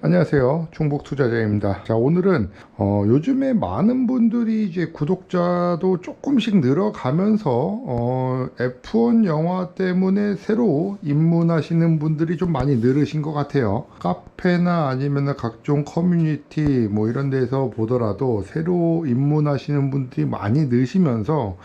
안녕하세요. 충북투자자입니다. 자, 오늘은 요즘에 많은 분들이 이제 구독자도 조금씩 늘어가면서 F1 영화 때문에 새로 입문하시는 분들이 좀 많이 늘으신 것 같아요. 카페나 아니면 각종 커뮤니티 뭐 이런 데서 보더라도 새로 입문하시는 분들이 많이 늘시면서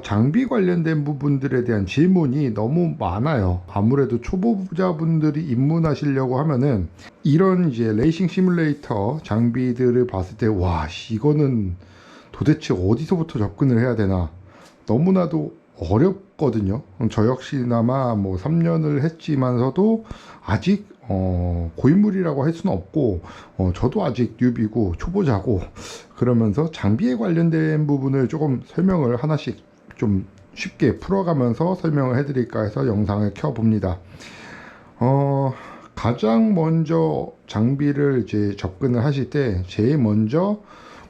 장비 관련된 부분들에 대한 질문이 너무 많아요. 아무래도 초보자분들이 입문하시려고 하면은 이런 이제 레이싱 시뮬레이터 장비들을 봤을 때, 와, 이거는 도대체 어디서부터 접근을 해야 되나? 너무나도 어렵거든요. 저 역시나마 뭐 3년을 했지만서도 아직 고인물이라고 할 수는 없고, 저도 아직 뉴비고 초보자고, 그러면서 장비에 관련된 부분을 조금 설명을 하나씩 좀 쉽게 풀어가면서 설명을 해드릴까 해서 영상을 켜봅니다. 어, 가장 먼저 장비를 이제 접근을 하실 때 제일 먼저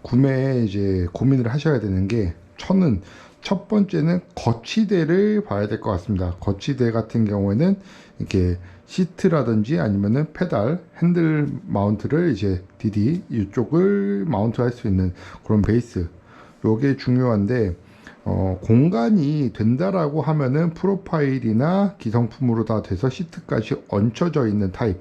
구매에 이제 고민을 하셔야 되는 게, 저는 첫 번째는 거치대를 봐야 될 것 같습니다. 거치대 같은 경우에는 이렇게 시트라든지 아니면은 페달, 핸들 마운트를 이제 DD 이쪽을 마운트 할 수 있는 그런 베이스, 요게 중요한데, 공간이 된다라고 하면은 프로파일이나 기성품으로 다 돼서 시트까지 얹혀져 있는 타입,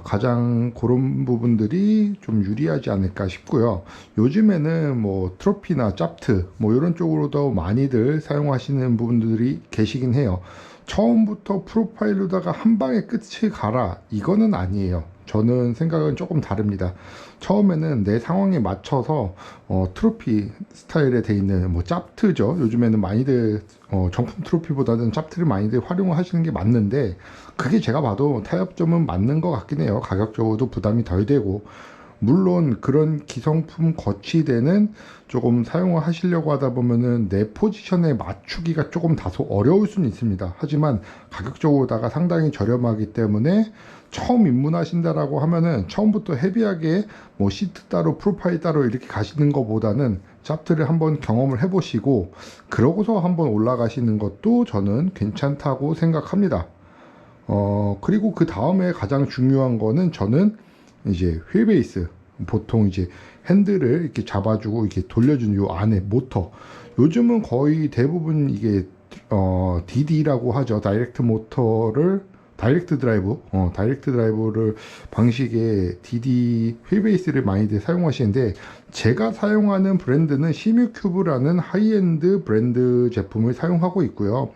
가장 그런 부분들이 좀 유리하지 않을까 싶고요. 요즘에는 뭐 트로피나 짭트 뭐 이런 쪽으로도 많이들 사용하시는 부분들이 계시긴 해요. 처음부터 프로파일로다가 한 방에 끝을 가라, 이거는 아니에요. 저는 생각은 조금 다릅니다. 처음에는 내 상황에 맞춰서 트로피 스타일에 돼 있는 뭐 짭트죠. 요즘에는 많이들 정품 트로피보다는 짭트를 많이들 활용을 하시는 게 맞는데, 그게 제가 봐도 타협점은 맞는 것 같긴 해요. 가격적으로도 부담이 덜 되고, 물론 그런 기성품 거치대는 조금 사용을 하시려고 하다 보면은 내 포지션에 맞추기가 조금 다소 어려울 수는 있습니다. 하지만 가격적으로다가 상당히 저렴하기 때문에 처음 입문하신다라고 하면은 처음부터 헤비하게 뭐 시트 따로 프로파일 따로 이렇게 가시는 것보다는 짭트를 한번 경험을 해보시고 그러고서 한번 올라가시는 것도 저는 괜찮다고 생각합니다. 그리고 그 다음에 가장 중요한 거는, 저는 이제 휠베이스, 보통 이제 핸들을 이렇게 잡아주고 이렇게 돌려주는 요 안에 모터, 요즘은 거의 대부분 이게 DD라고 하죠. 다이렉트 모터를 다이렉트 드라이브, 다이렉트 드라이브를 방식의 DD 휠베이스를 많이들 사용하시는데, 제가 사용하는 브랜드는 시뮤큐브라는 하이엔드 브랜드 제품을 사용하고 있고요.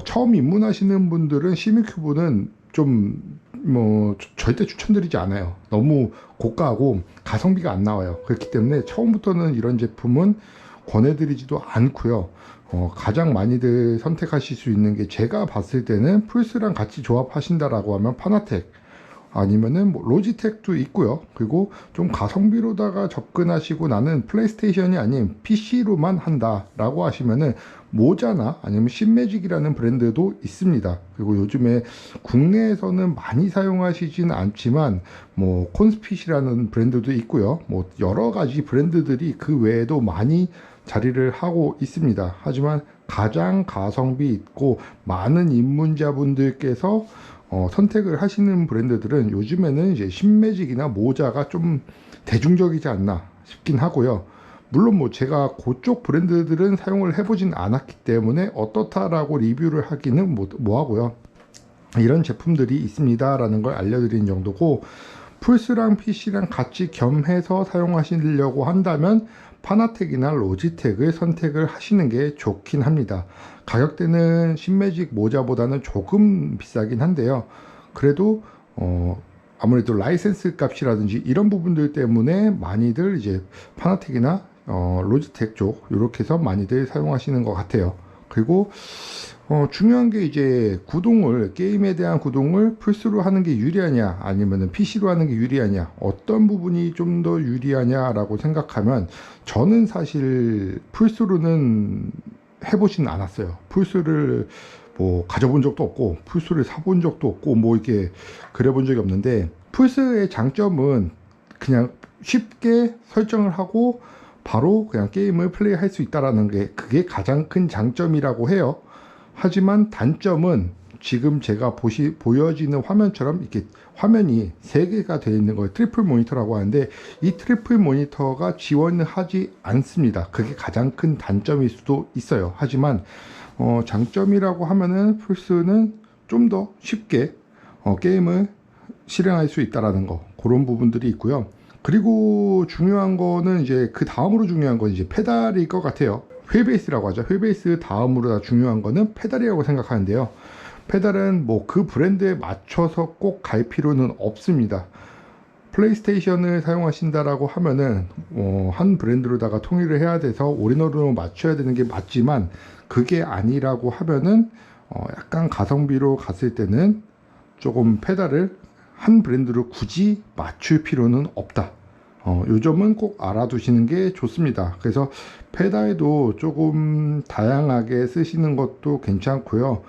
처음 입문하시는 분들은 시미큐브는 좀 뭐 절대 추천드리지 않아요. 너무 고가하고 가성비가 안 나와요. 그렇기 때문에 처음부터는 이런 제품은 권해드리지도 않고요. 가장 많이들 선택하실 수 있는 게, 제가 봤을 때는 플스랑 같이 조합하신다라고 하면 파나텍, 아니면은 뭐 로지텍도 있고요. 그리고 좀 가성비로다가 접근하시고 나는 플레이스테이션이 아닌 PC로만 한다라고 하시면은 모자나 아니면 신매직이라는 브랜드도 있습니다. 그리고 요즘에 국내에서는 많이 사용하시진 않지만 뭐 콘스핏이라는 브랜드도 있고요. 뭐 여러 가지 브랜드들이 그 외에도 많이 자리를 하고 있습니다. 하지만 가장 가성비 있고 많은 입문자분들께서 선택을 하시는 브랜드들은 요즘에는 이제 신매직이나 모자가 좀 대중적이지 않나 싶긴 하고요. 물론 뭐 제가 그쪽 브랜드들은 사용을 해보진 않았기 때문에 어떻다라고 리뷰를 하기는 뭐 하고요. 이런 제품들이 있습니다라는 걸 알려드리는 정도고, 플스랑 PC랑 같이 겸해서 사용하시려고 한다면 파나텍이나 로지텍을 선택을 하시는 게 좋긴 합니다. 가격대는 신매직 모자보다는 조금 비싸긴 한데요. 그래도 아무래도 라이센스 값이라든지 이런 부분들 때문에 많이들 이제 파나텍이나 로지텍 쪽 이렇게 해서 많이들 사용하시는 것 같아요. 그리고 중요한 게, 이제 구동을, 게임에 대한 구동을 플스로 하는 게 유리하냐 아니면 PC로 하는 게 유리하냐, 어떤 부분이 좀 더 유리하냐라고 생각하면, 저는 사실 플스로는 해보진 않았어요. 플스를 뭐 가져본 적도 없고 플스를 사본 적도 없고 뭐 이렇게 그래 본 적이 없는데, 플스의 장점은 그냥 쉽게 설정을 하고 바로 그냥 게임을 플레이할 수 있다라는 게, 그게 가장 큰 장점이라고 해요. 하지만 단점은 지금 제가 보여지는 화면처럼 이렇게 화면이 3개가 되어 있는 거예요. 트리플 모니터라고 하는데 이 트리플 모니터가 지원을 하지 않습니다. 그게 가장 큰 단점일 수도 있어요. 하지만 장점이라고 하면은 플스는 좀 더 쉽게 게임을 실행할 수 있다라는 거, 그런 부분들이 있고요. 그리고 중요한 거는 이제 그 다음으로 중요한 건 이제 페달일 것 같아요. 휠베이스라고 하죠. 휠베이스 다음으로 다 중요한 거는 페달이라고 생각하는데요. 페달은 뭐 그 브랜드에 맞춰서 꼭 갈 필요는 없습니다. 플레이스테이션을 사용하신다라고 하면은 한 브랜드로다가 통일을 해야 돼서 올인원으로 맞춰야 되는 게 맞지만, 그게 아니라고 하면은 약간 가성비로 갔을 때는 조금 페달을 한 브랜드로 굳이 맞출 필요는 없다. 요 점은 꼭 알아두시는 게 좋습니다. 그래서 페달도 조금 다양하게 쓰시는 것도 괜찮고요.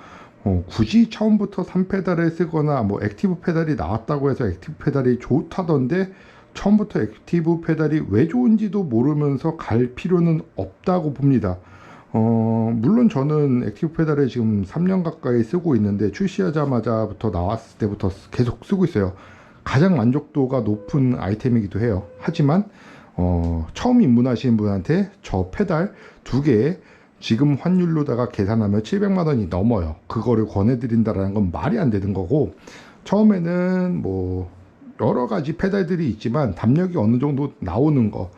굳이 처음부터 3페달을 쓰거나 뭐 액티브 페달이 나왔다고 해서 액티브 페달이 좋다던데 처음부터 액티브 페달이 왜 좋은지도 모르면서 갈 필요는 없다고 봅니다. 물론 저는 액티브 페달을 지금 3년 가까이 쓰고 있는데, 출시하자마자부터 나왔을 때부터 계속 쓰고 있어요. 가장 만족도가 높은 아이템이기도 해요. 하지만 처음 입문하시는 분한테 저 페달 2개에 지금 환율로다가 계산하면 700만 원이 넘어요. 그거를 권해드린다라는 건 말이 안 되는 거고, 처음에는 뭐 여러 가지 페달들이 있지만 담력이 어느 정도 나오는 거,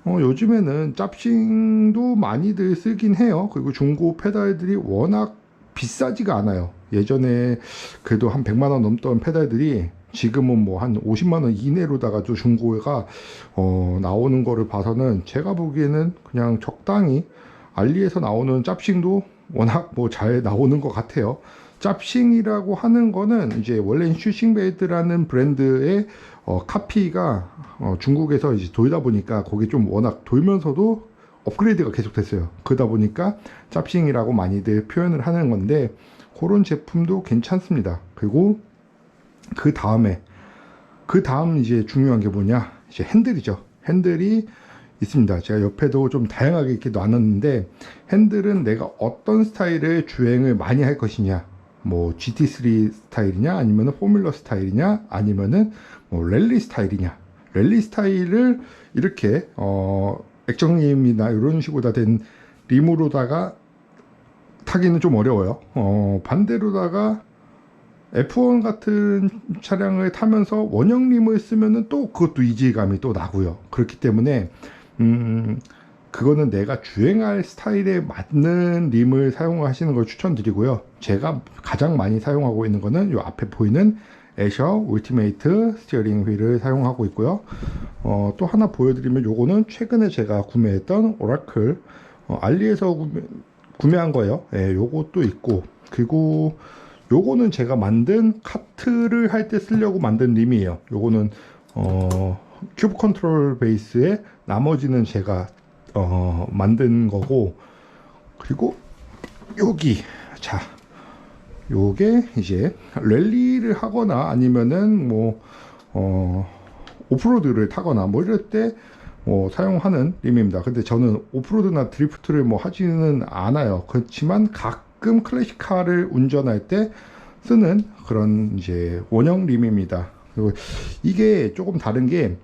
요즘에는 짭싱도 많이들 쓰긴 해요. 그리고 중고 페달들이 워낙 비싸지가 않아요. 예전에 그래도 한 100만 원 넘던 페달들이 지금은 뭐 한 50만 원 이내로다가 또 중고가 나오는 거를 봐서는 제가 보기에는 그냥 적당히 알리에서 나오는 짭싱도 워낙 뭐 잘 나오는 것 같아요. 짭싱이라고 하는 거는 이제 원래는 슈싱베이드라는 브랜드의 카피가 중국에서 이제 돌다 보니까 거기 좀 워낙 돌면서도 업그레이드가 계속 됐어요. 그러다 보니까 짭싱이라고 많이들 표현을 하는 건데, 그런 제품도 괜찮습니다. 그리고 그 다음 이제 중요한 게 뭐냐, 이제 핸들이죠. 핸들이 있습니다. 제가 옆에도 좀 다양하게 이렇게 놔놨는데, 핸들은 내가 어떤 스타일의 주행을 많이 할 것이냐, 뭐 GT3 스타일이냐, 아니면은 포뮬러 스타일이냐, 아니면은 뭐 랠리 스타일이냐. 랠리 스타일을 이렇게 액정림이나 이런 식으로 다 된 림으로다가 타기는 좀 어려워요. 반대로다가 F1 같은 차량을 타면서 원형 림을 쓰면은 또 그것도 이질감이 또 나고요. 그렇기 때문에 그거는 내가 주행할 스타일에 맞는 림을 사용하시는 걸 추천드리고요. 제가 가장 많이 사용하고 있는 거는 요 앞에 보이는 애셔 울티메이트 스티어링 휠을 사용하고 있고요. 또 하나 보여드리면, 요거는 최근에 제가 구매했던 오라클 알리에서 구매한 거예요. 예, 요것도 있고, 그리고 요거는 제가 만든 카트를 할 때 쓰려고 만든 림이에요. 요거는 큐브 컨트롤 베이스에 나머지는 제가 만든 거고, 그리고 여기 자, 요게 이제 랠리를 하거나 아니면은 뭐 오프로드를 타거나 뭐 이럴 때 사용하는 림입니다. 근데 저는 오프로드나 드리프트를 뭐 하지는 않아요. 그렇지만 가끔 클래식카를 운전할 때 쓰는 그런 이제 원형 림입니다. 그리고 이게 조금 다른 게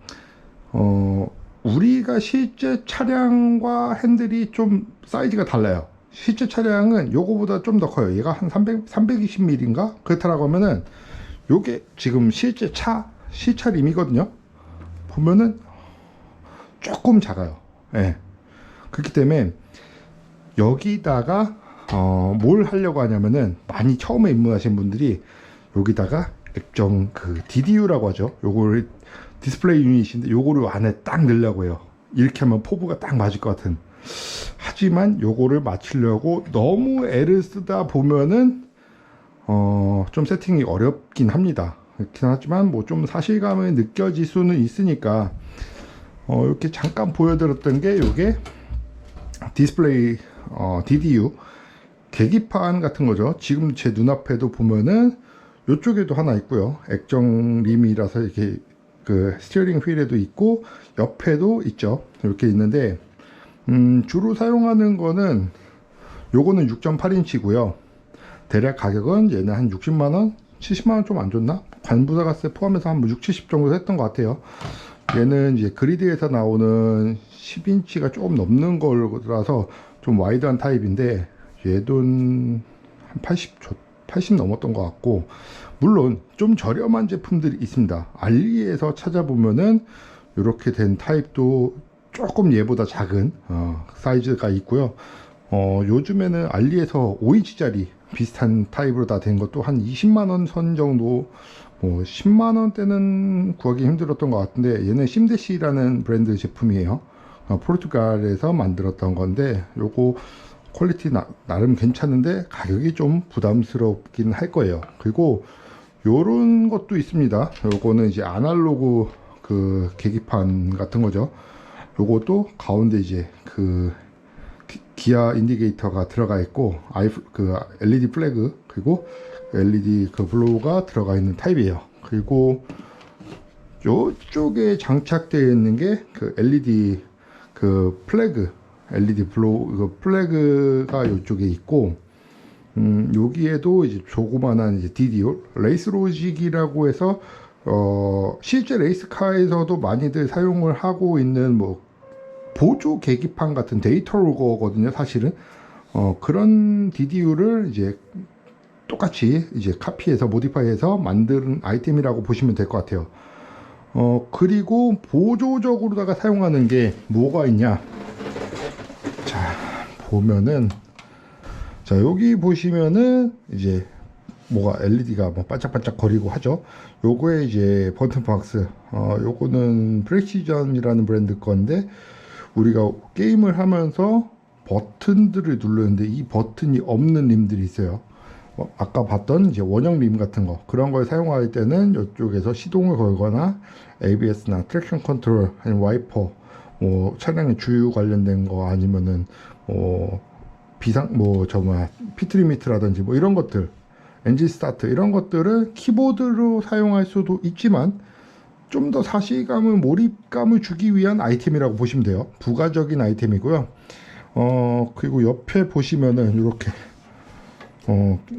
우리가 실제 차량과 핸들이 좀 사이즈가 달라요. 실제 차량은 요거보다 좀 더 커요. 얘가 한 320mm인가? 그렇다라고 하면은 요게 지금 실제 시차 림이거든요. 보면은 조금 작아요. 예. 그렇기 때문에 여기다가 뭘 하려고 하냐면은, 많이 처음에 입문하신 분들이 여기다가 액정 그 DDU라고 하죠. 요거를 디스플레이 유닛인데 요거를 안에 딱 넣으려고 해요. 이렇게 하면 포부가 딱 맞을 것 같은. 하지만 요거를 맞추려고 너무 애를 쓰다 보면은 좀 세팅이 어렵긴 합니다. 그렇긴 하지만 뭐 좀 사실감을 느껴질 수는 있으니까 이렇게 잠깐 보여드렸던 게 요게 디스플레이 DDU 계기판 같은 거죠. 지금 제 눈앞에도 보면은 요쪽에도 하나 있고요. 액정 림이라서 이렇게 그 스티어링 휠에도 있고 옆에도 있죠. 이렇게 있는데 주로 사용하는 거는 요거는 6.8인치고요. 대략 가격은 얘는 한 60만원? 70만원 좀 안 줬나? 관부가세 포함해서 한 6, 70 정도 했던 것 같아요. 얘는 이제 그리드에서 나오는 10인치가 조금 넘는 거라서 좀 와이드한 타입인데, 얘도 한 80 넘었던 것 같고, 물론 좀 저렴한 제품들이 있습니다. 알리에서 찾아보면은 이렇게 된 타입도 조금 얘보다 작은 사이즈가 있고요. 요즘에는 알리에서 5인치짜리 비슷한 타입으로 다 된 것도 한 20만원 선 정도, 뭐 10만원대는 구하기 힘들었던 것 같은데, 얘는 심데시라는 브랜드 제품이에요. 포르투갈에서 만들었던 건데, 요거 퀄리티 나름 괜찮은데 가격이 좀 부담스럽긴 할 거예요. 그리고 요런 것도 있습니다. 요거는 이제 아날로그 그 계기판 같은 거죠. 요것도 가운데 이제 그 기아 인디게이터가 들어가 있고, 그 LED 플래그, 그리고 LED 그 블로우가 들어가 있는 타입이에요. 그리고 요쪽에 장착되어 있는 게 그 LED 그 플래그, LED 블로우 그 플래그가 요쪽에 있고, 여기에도 이제 조그만한 이제 DDO 레이스 로직이라고 해서 실제 레이스카에서도 많이들 사용을 하고 있는 뭐 보조 계기판 같은 데이터 로거거든요, 사실은. 그런 DDU를 이제 똑같이 이제 카피해서 모디파이해서 만든 아이템이라고 보시면 될 것 같아요. 그리고 보조적으로다가 사용하는 게 뭐가 있냐? 자, 보면은, 자, 여기 보시면은 이제 뭐가 LED가 뭐 반짝반짝 거리고 하죠. 요거에 이제 버튼 박스, 요거는 프레시전이라는 브랜드 건데, 우리가 게임을 하면서 버튼들을 누르는데 이 버튼이 없는 림들이 있어요. 아까 봤던 이제 원형 림 같은 거, 그런 걸 사용할 때는 이쪽에서 시동을 걸거나 ABS나 트랙션 컨트롤 아니면 와이퍼, 뭐 차량의 주유 관련된 거, 아니면은 피트 리미트라든지 뭐 이런 것들, 엔진 스타트 이런 것들을 키보드로 사용할 수도 있지만, 좀 더 사실감을, 몰입감을 주기 위한 아이템이라고 보시면 돼요. 부가적인 아이템이고요. 그리고 옆에 보시면은 이렇게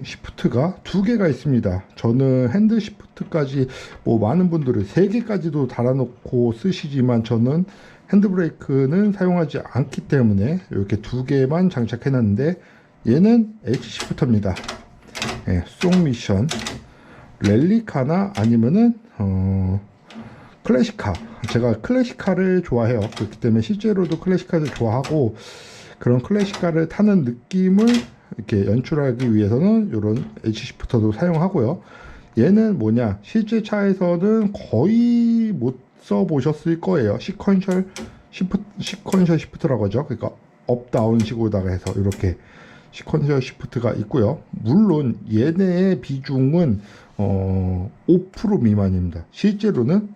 시프트가 두 개가 있습니다. 저는 핸들 시프트까지, 뭐 많은 분들은 세 개까지도 달아놓고 쓰시지만, 저는 핸드브레이크는 사용하지 않기 때문에 이렇게 두 개만 장착해 놨는데, 얘는 H 시프터입니다. 예, 송 미션 랠리카나 아니면은 클래식카, 제가 클래식카를 좋아해요. 그렇기 때문에 실제로도 클래식카를 좋아하고, 그런 클래식카를 타는 느낌을 이렇게 연출하기 위해서는 이런 H 시프터도 사용하고요. 얘는 뭐냐, 실제 차에서는 거의 못 써보셨을 거예요. 시퀀셜 시프트라고 하죠. 그러니까 업 다운 식으로다가 해서 이렇게 시퀀셜 시프트가 있고요. 물론 얘네의 비중은 5% 미만입니다. 실제로는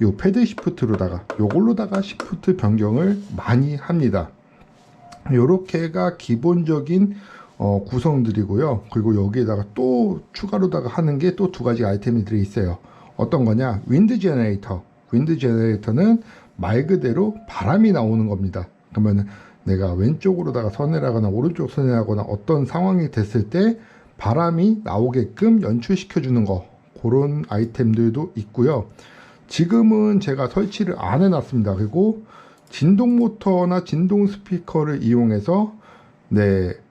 요 패드 시프트로다가 요걸로다가 시프트 변경을 많이 합니다. 요렇게가 기본적인 구성들이고요. 그리고 여기에다가 또 추가로다가 하는 게 또 두 가지 아이템들이 있어요. 어떤 거냐, 윈드 제너레이터. 윈드 제너레이터는 말 그대로 바람이 나오는 겁니다. 그러면 내가 왼쪽으로다가 서내라거나 오른쪽 서내라거나 어떤 상황이 됐을 때 바람이 나오게끔 연출시켜 주는 거, 그런 아이템들도 있고요. 지금은 제가 설치를 안 해놨습니다. 그리고 진동 모터나 진동 스피커를 이용해서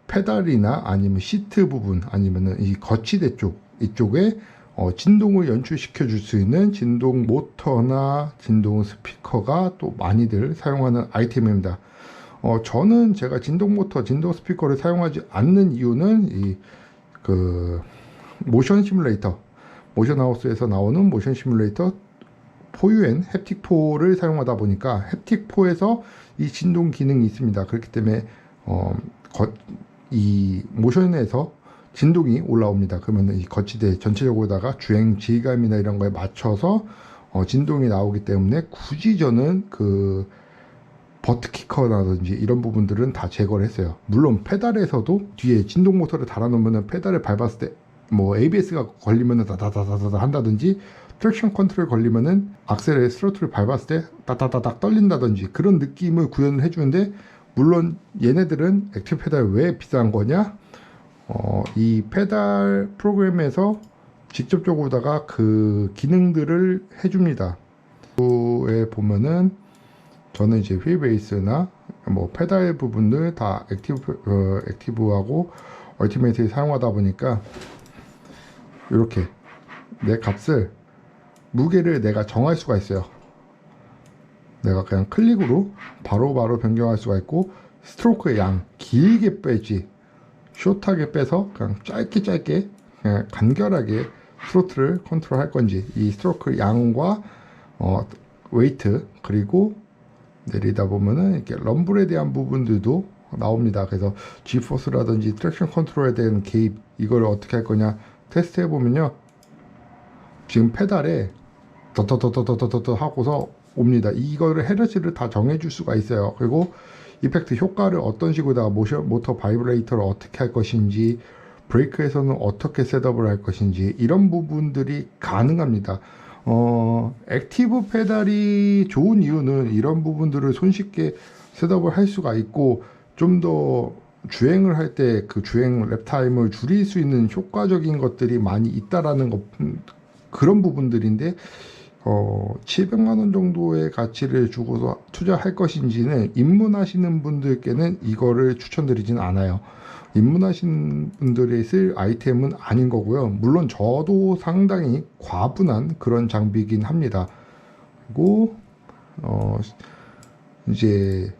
페달이나 아니면 시트 부분, 아니면은 이 거치대 쪽, 이쪽에 진동을 연출시켜 줄 수 있는 진동 모터나 진동 스피커가 또 많이들 사용하는 아이템입니다. 저는 제가 진동 모터, 진동 스피커를 사용하지 않는 이유는 모션 시뮬레이터, 모션하우스에서 나오는 모션 시뮬레이터 4UN 햅틱4를 사용하다 보니까 햅틱4에서 이 진동 기능이 있습니다. 그렇기 때문에 이 모션에서 진동이 올라옵니다. 그러면 이 거치대 전체적으로다가 주행 질감이나 이런 거에 맞춰서 진동이 나오기 때문에, 굳이 저는 그 버트키커라든지 이런 부분들은 다 제거를 했어요. 물론 페달에서도 뒤에 진동 모터를 달아놓으면 페달을 밟았을 때 뭐 ABS가 걸리면은 다다다다다 한다든지, 트랙션 컨트롤 걸리면은 악셀에 스로틀을 밟았을 때 따다다닥 떨린다든지, 그런 느낌을 구현을 해주는데, 물론 얘네들은 액티브 페달 왜 비싼 거냐, 이 페달 프로그램에서 직접적으로다가 그 기능들을 해줍니다. 에 보면은 저는 이제 휠 베이스나 뭐 페달 부분들 다 액티브하고 얼티메이트를 사용하다 보니까 이렇게 내 값을 무게를 내가 정할 수가 있어요. 내가 그냥 클릭으로 바로바로 변경할 수가 있고, 스트로크의 양 길게 빼지 숏하게 빼서 그냥 짧게 그냥 간결하게 스로틀을 컨트롤 할 건지, 이 스트로크 양과 웨이트, 그리고 내리다 보면은 이렇게 럼블에 대한 부분들도 나옵니다. 그래서 G포스라든지 트랙션 컨트롤에 대한 개입, 이걸 어떻게 할 거냐 테스트 해보면요, 지금 페달에 더더더더더더 하고서 옵니다. 이거를 헤르츠를 다 정해줄 수가 있어요. 그리고 이펙트 효과를 어떤 식으로 모터 바이브레이터를 어떻게 할 것인지, 브레이크에서는 어떻게 셋업을 할 것인지, 이런 부분들이 가능합니다. 액티브 페달이 좋은 이유는 이런 부분들을 손쉽게 셋업을 할 수가 있고, 좀 더 주행을 할 때 그 주행 랩타임을 줄일 수 있는 효과적인 것들이 많이 있다라는 것, 그런 부분들인데, 700만 원 정도의 가치를 주고서 투자할 것인지는 입문하시는 분들께는 이거를 추천드리진 않아요. 입문하시는 분들이 쓸 아이템은 아닌 거고요. 물론 저도 상당히 과분한 그런 장비이긴 합니다. 그리고 이제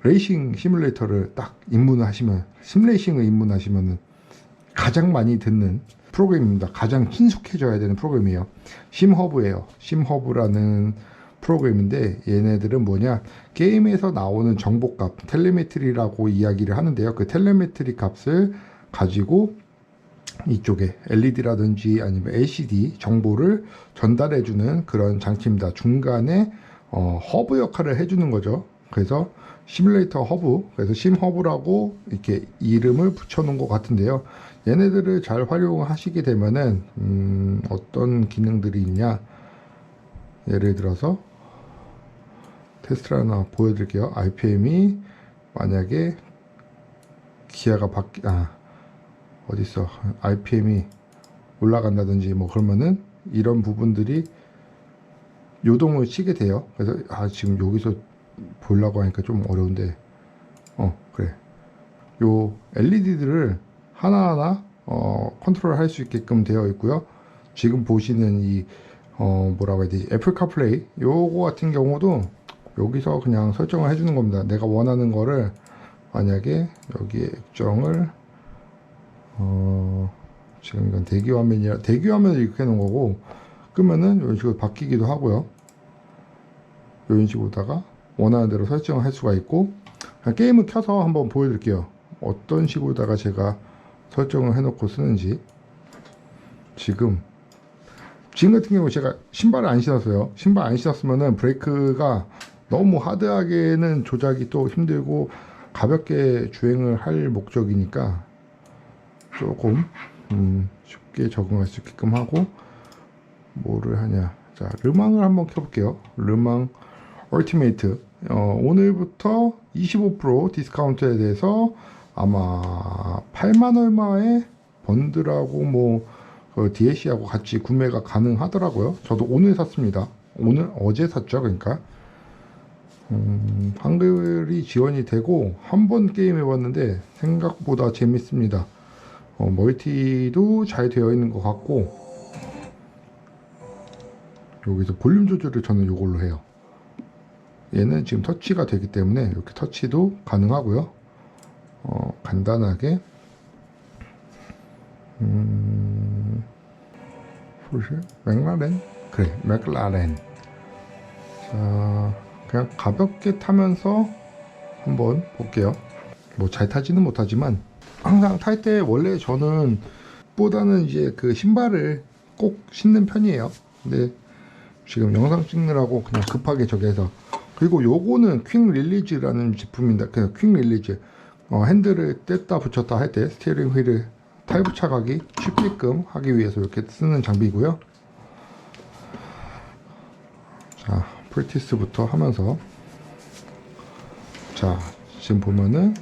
레이싱 시뮬레이터를 딱 입문을 하시면, 심레이싱을 입문하시면은 가장 많이 듣는 프로그램입니다. 가장 친숙해져야 되는 프로그램이에요. 심허브예요. 심허브라는 프로그램인데, 얘네들은 뭐냐, 게임에서 나오는 정보값, 텔레메트리라고 이야기를 하는데요. 그 텔레메트리 값을 가지고 이쪽에 LED라든지 아니면 LCD 정보를 전달해주는 그런 장치입니다. 중간에 허브 역할을 해주는 거죠. 그래서 시뮬레이터 허브, 그래서 심허브라고 이렇게 이름을 붙여놓은 것 같은데요. 얘네들을 잘 활용하시게 되면은 어떤 기능들이 있냐, 예를 들어서 테스트를 하나 보여드릴게요. RPM이 만약에 기아가 어딨어, RPM이 올라간다든지 뭐 그러면은 이런 부분들이 요동을 치게 돼요. 그래서 지금 여기서 보려고 하니까 좀 어려운데, 그래, 요 LED들을 하나하나 컨트롤 할 수 있게끔 되어 있고요. 지금 보시는 이 뭐라고 해야 되지, 애플 카플레이 요거 같은 경우도 여기서 그냥 설정을 해주는 겁니다. 내가 원하는 거를, 만약에 여기에 액정을 지금 이건 대기 화면이라 대기 화면을 이렇게 해놓은 거고, 끄면은 이런 식으로 바뀌기도 하고요. 이런 식으로다가 원하는 대로 설정을 할 수가 있고, 게임을 켜서 한번 보여드릴게요. 어떤 식으로다가 제가 설정을 해놓고 쓰는지. 지금 같은 경우 제가 신발을 안 신었어요. 신발 안 신었으면은 브레이크가 너무 하드하게는 조작이 또 힘들고, 가볍게 주행을 할 목적이니까 조금 쉽게 적응할 수 있게끔 하고, 뭐를 하냐, 자, 르망을 한번 켜볼게요. 르망 얼티메이트, 오늘부터 25% 디스카운트에 대해서 아마 8만 얼마에 번들하고 뭐 DLC하고 같이 구매가 가능하더라고요. 저도 오늘 샀습니다. 어제 샀죠. 그러니까 한글이 지원이 되고 한번 게임 해봤는데 생각보다 재밌습니다. 멀티도 잘 되어 있는 것 같고, 여기서 볼륨 조절을 저는 이걸로 해요. 얘는 지금 터치가 되기 때문에 이렇게 터치도 가능하고요. 간단하게 맥라렌, 그래, 맥라렌. 자, 그냥 가볍게 타면서 한번 볼게요. 뭐 잘 타지는 못하지만 항상 탈 때 원래 저는 보다는 이제 그 신발을 꼭 신는 편이에요. 근데 지금 영상 찍느라고 그냥 급하게 저기 해서. 그리고 요거는 퀵 릴리즈라는 제품입니다. 그냥 퀵 릴리즈, 핸들을 뗐다 붙였다 할 때 스티어링 휠을 탈부착하기 쉽게끔 하기 위해서 이렇게 쓰는 장비고요. 자, 프랙티스부터 하면서, 자, 지금 보면은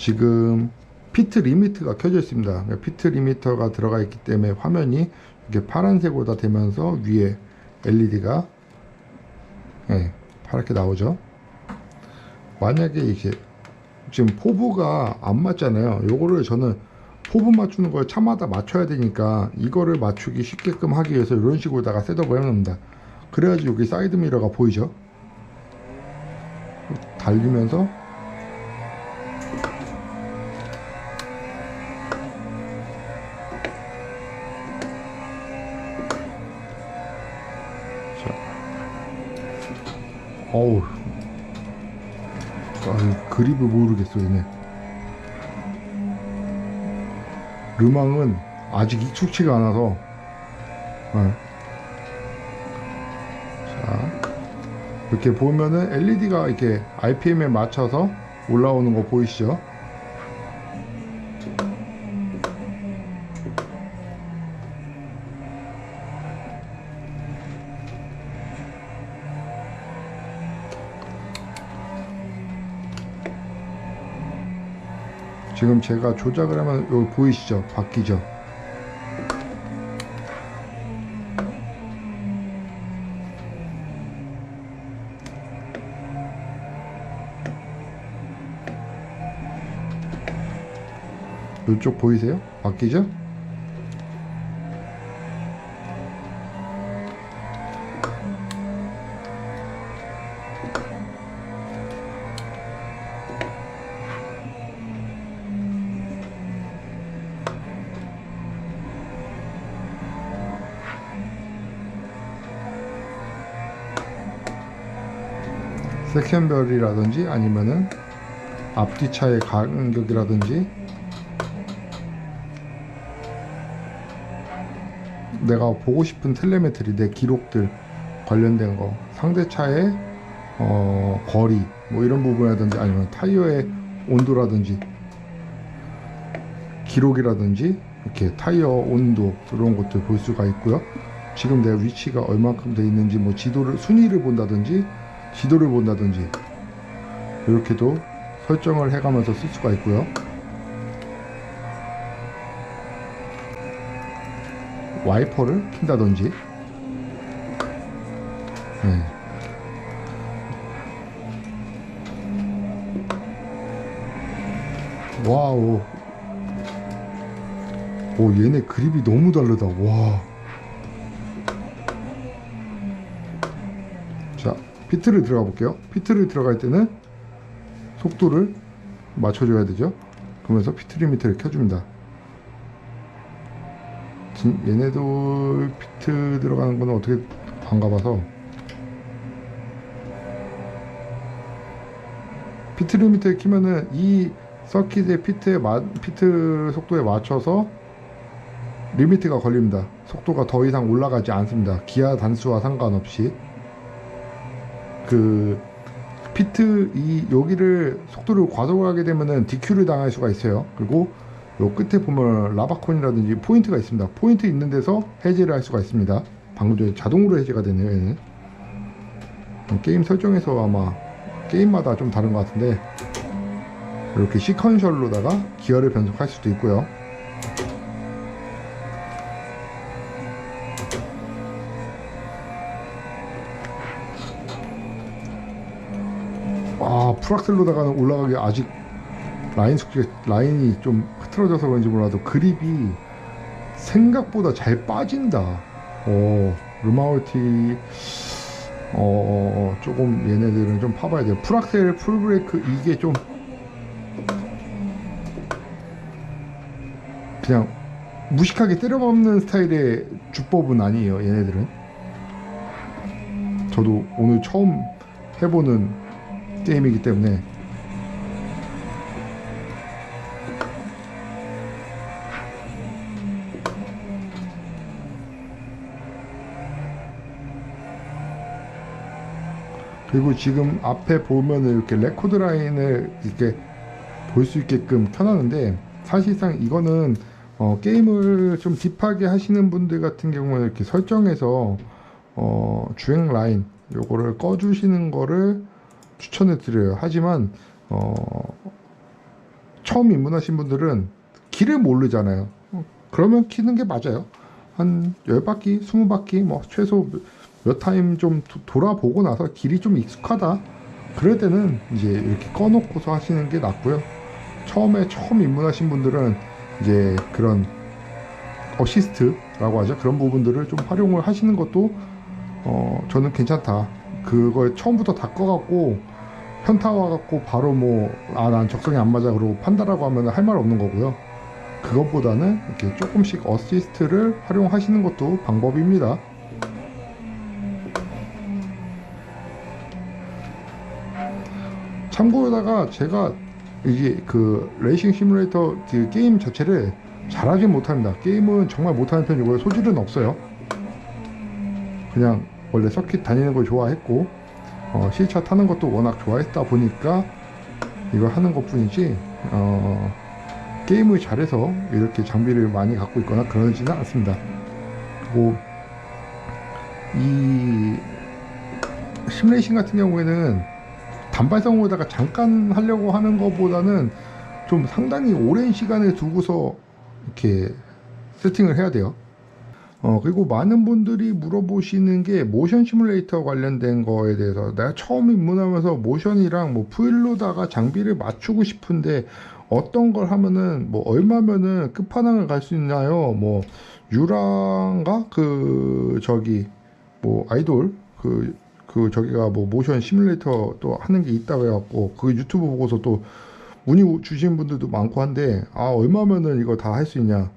지금 피트 리미트가 켜져 있습니다. 피트 리미터가 들어가 있기 때문에 화면이 이렇게 파란색으로 다 되면서 위에 LED가 파랗게 나오죠. 만약에 이게 지금 포부가 안 맞잖아요. 요거를 저는 포부 맞추는 걸 차마다 맞춰야 되니까 이거를 맞추기 쉽게끔 하기 위해서 이런 식으로다가 셋업을 해놓습니다. 그래야지 여기 사이드 미러가 보이죠. 달리면서 자, 어우, 그립을 모르겠어 얘네. 르망은 아직 익숙치가 않아서. 자, 이렇게 보면은 LED가 이렇게 RPM에 맞춰서 올라오는 거 보이시죠? 지금 제가 조작을 하면 여기 보이시죠? 바뀌죠? 이쪽 보이세요? 바뀌죠? 섹션별이라든지 아니면은 앞뒤 차의 간격이라든지 내가 보고 싶은 텔레메트리, 내 기록들 관련된 거, 상대 차의 거리 뭐 이런 부분이라든지 아니면 타이어의 온도라든지 기록이라든지 이렇게 타이어 온도 이런 것들 볼 수가 있고요. 지금 내 위치가 얼만큼 돼 있는지 뭐 지도를 순위를 본다든지 지도를 본다든지 이렇게도 설정을 해가면서 쓸 수가 있고요. 와이퍼를 킨다든지 와우. 오, 얘네 그립이 너무 다르다. 와. 자, 피트를 들어가 볼게요. 피트를 들어갈 때는 속도를 맞춰줘야 되죠. 그러면서 피트 리미터를 켜줍니다. 얘네도 피트 들어가는 거는 어떻게 안 가봐서. 피트 리미터를 키면은 이 서킷의 피트 속도에 맞춰서 리미트가 걸립니다. 속도가 더 이상 올라가지 않습니다. 기아 단수와 상관없이. 그 피트 여기를 속도를 과속하게 되면은 DQ를 당할 수가 있어요. 그리고 요 끝에 보면 라바콘이라든지 포인트가 있습니다. 포인트 있는 데서 해제를 할 수가 있습니다. 방금 전에 자동으로 해제가 되네요. 얘는 게임 설정에서 아마 게임마다 좀 다른 것 같은데 이렇게 시퀀셜로다가 기어를 변속할 수도 있고요. 풀악셀로다가는 올라가기 아직 라인이 좀 흐트러져서 그런지 몰라도 그립이 생각보다 잘 빠진다. 르마울티 조금 얘네들은 좀 파봐야 돼요. 풀악셀, 풀브레이크 이게 좀 그냥 무식하게 때려박는 스타일의 주법은 아니에요. 얘네들은. 저도 오늘 처음 해보는 게임이기 때문에 그리고 지금 앞에 보면은 이렇게 레코드 라인을 이렇게 볼 수 있게끔 켜놨는데 사실상 이거는 게임을 좀 딥하게 하시는 분들 같은 경우는 이렇게 설정해서 주행 라인 요거를 꺼주시는 거를 추천해 드려요. 하지만 처음 입문하신 분들은 길을 모르잖아요. 그러면 키는 게 맞아요. 한 10바퀴, 20바퀴, 뭐 최소 몇 타임 좀 돌아보고 나서 길이 좀 익숙하다. 그럴 때는 이제 이렇게 꺼놓고서 하시는 게 낫고요. 처음 입문하신 분들은 이제 그런 어시스트라고 하죠. 그런 부분들을 좀 활용을 하시는 것도 저는 괜찮다. 그걸 처음부터 다 꺼갖고 현타 와갖고 바로 난 적성이 안 맞아 그러고 판다라고 하면 할 말 없는 거고요. 그것보다는 이렇게 조금씩 어시스트를 활용하시는 것도 방법입니다. 참고로다가 제가 이게 그 레이싱 시뮬레이터 그 게임 자체를 잘하진 못합니다. 게임은 정말 못하는 편이고요. 소질은 없어요. 그냥 원래 서킷 다니는 걸 좋아했고 실차 타는 것도 워낙 좋아했다 보니까 이거 하는 것 뿐이지 게임을 잘해서 이렇게 장비를 많이 갖고 있거나 그러지는 않습니다. 그리고 이 심레이싱 같은 경우에는 단발성으로다가 잠깐 하려고 하는 것보다는 좀 상당히 오랜 시간을 두고서 이렇게 세팅을 해야 돼요. 그리고 많은 분들이 물어보시는 게 모션 시뮬레이터 관련된 거에 대해서 내가 처음 입문하면서 모션이랑 푸일로다가 장비를 맞추고 싶은데 어떤 걸 하면은 얼마면은 끝판왕을 갈 수 있나요? 유라인가 아이돌 저기가 모션 시뮬레이터 또 하는 게 있다고 해갖고 그 유튜브 보고서 또 문의 주신 분들도 많고 한데 얼마면은 이거 다 할 수 있냐.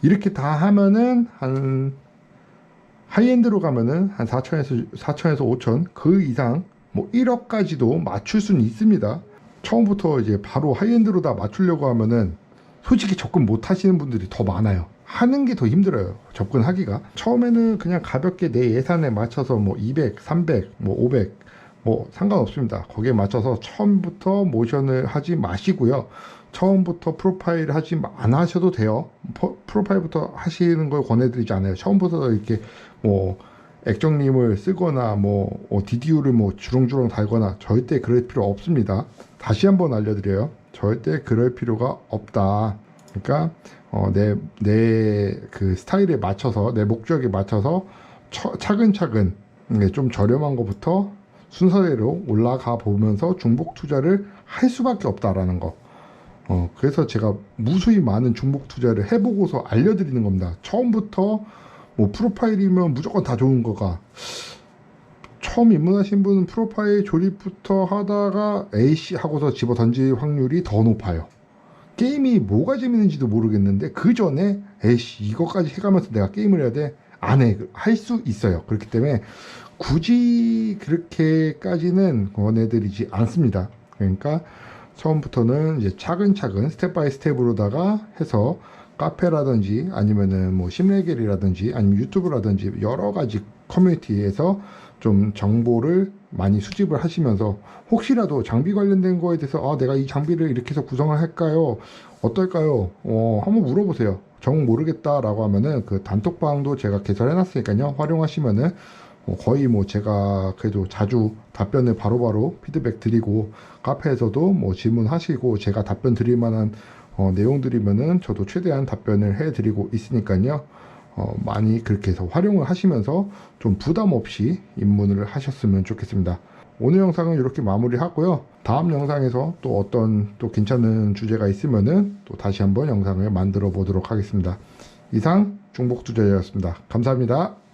이렇게 다 하면은 한 하이엔드로 가면은 한 4천에서 5천 그 이상 1억까지도 맞출 수는 있습니다. 처음부터 이제 바로 하이엔드로 다 맞추려고 하면은 솔직히 접근 못 하시는 분들이 더 많아요. 하는 게 더 힘들어요. 접근하기가. 처음에는 그냥 가볍게 내 예산에 맞춰서 200, 300, 500 상관없습니다. 거기에 맞춰서 처음부터 모션을 하지 마시고요. 처음부터 프로파일 안 하셔도 돼요. 프로파일부터 하시는 걸 권해드리지 않아요. 처음부터 이렇게 액정림을 쓰거나 DDU를 주렁주렁 달거나 절대 그럴 필요 없습니다. 다시 한번 알려드려요. 절대 그럴 필요가 없다. 그러니까 내 그 스타일에 맞춰서 내 목적에 맞춰서 차근차근 좀 저렴한 것부터 순서대로 올라가 보면서 중복 투자를 할 수밖에 없다라는 거. 그래서 제가 무수히 많은 중복 투자를 해보고서 알려드리는 겁니다. 처음부터 프로파일이면 무조건 다 좋은 거가, 처음 입문하신 분은 프로파일 조립부터 하다가 에이씨 하고서 집어 던질 확률이 더 높아요. 게임이 뭐가 재밌는지도 모르겠는데 그 전에 에이씨 이거까지 해가면서 내가 게임을 해야 돼? 안 해. 할 수 있어요. 그렇기 때문에 굳이 그렇게까지는 권해드리지 않습니다. 그러니까 처음부터는 이제 차근차근 스텝 바이 스텝으로다가 해서 카페라든지 아니면은 심레겔이라든지 아니면 유튜브라든지 여러 가지 커뮤니티에서 좀 정보를 많이 수집을 하시면서 혹시라도 장비 관련된 거에 대해서 내가 이 장비를 이렇게 해서 구성을 할까요? 어떨까요? 한번 물어보세요. 정 모르겠다라고 하면은 그 단톡방도 제가 개설해 놨으니까요. 활용하시면은 거의 제가 그래도 자주 답변을 바로바로 피드백 드리고 카페에서도 질문하시고 제가 답변 드릴 만한 내용들이면은 저도 최대한 답변을 해 드리고 있으니까요. 많이 그렇게 해서 활용을 하시면서 좀 부담 없이 입문을 하셨으면 좋겠습니다. 오늘 영상은 이렇게 마무리하고요. 다음 영상에서 또 어떤 또 괜찮은 주제가 있으면은 또 다시 한번 영상을 만들어 보도록 하겠습니다. 이상 중복투자자였습니다. 감사합니다.